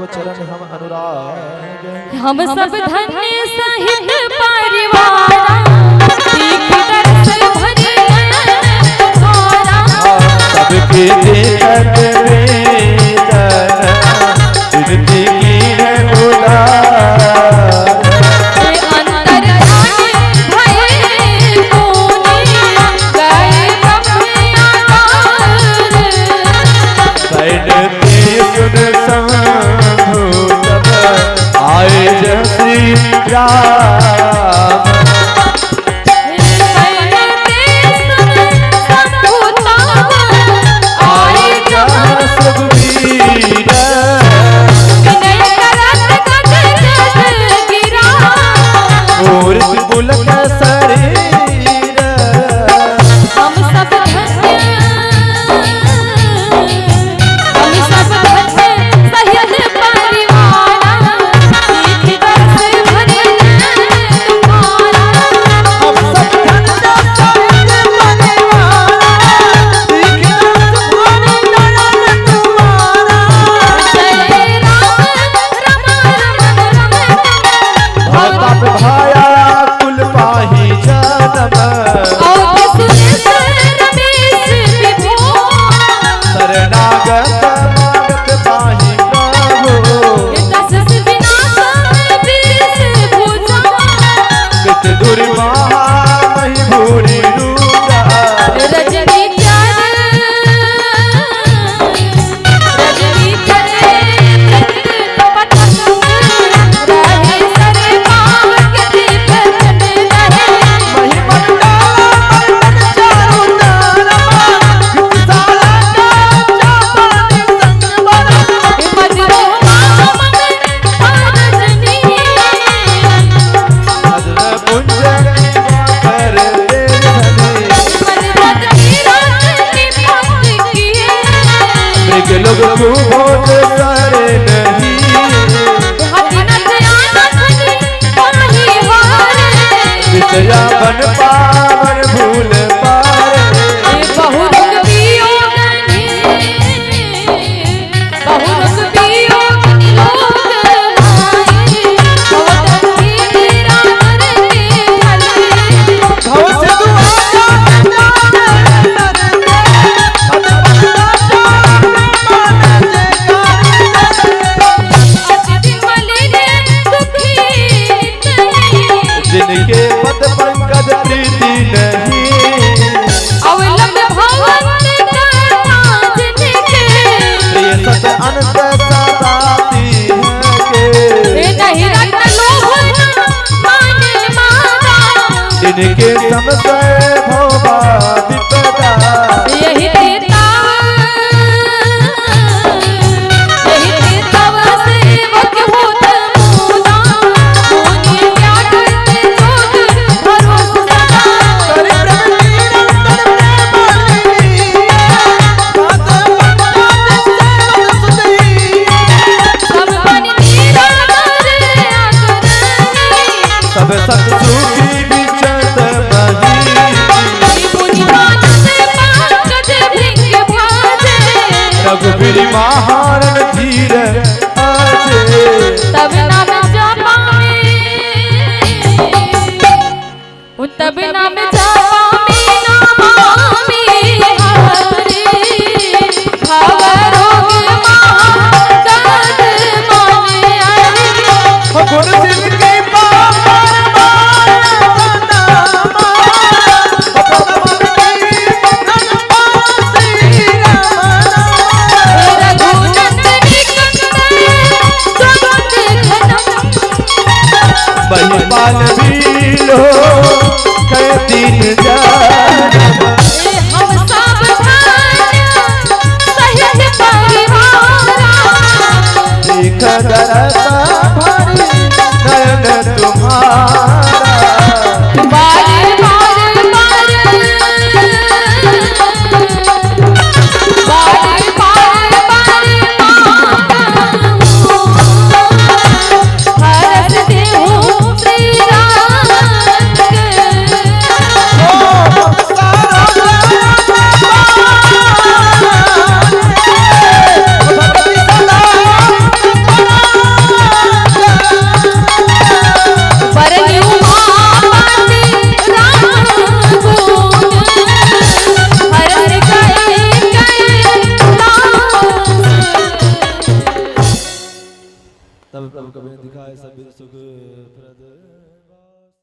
चरण हम अनुराग हम सब धन्य सहित परिवार तीख दर्श भरी तुम्हारा सबके देखत वेदन कीर्ति की है उदार अंतर जाने भय कोने गए ब्रह्म आकार बैठते सुन शंभु तब आए जय श्री राम आए जहाँ सुखबीर मूर्ति पुलक शरीर हम सब धन्य सहित परिवार तीख दर्श भरी तुम्हारा हम सब धन्य सहित परिवार तीख दर्श भरी तुम्हारा जय राम रम भक्त भाया कुल पाही जन्म शरणागत मागत पाही प्रभु कृत दुर्महा मही भूरि रूजा लोग भोज करे नहीं विषया बन पावन भूल पारे जिनके पद पंकज प्रीति नहीं प्रिय सत अनंत सदाती है के जिनके समसय भोबा विपदा सब सत सुखी विचत रघुबीर महारण धीर आजे तब नाम जपावे तब नाम जपावे नमामि हरि भव रोग महागद माने हरि गुण सिद्ध की महिपाल बीलो कई दिन जन्म हम सब धन्य सहित परिवार देख दरसा भरी नयन तुम्हारा बार बार हरस देहु श्री राम तब प्रभु कबीर दिखाए सब सुख प्रद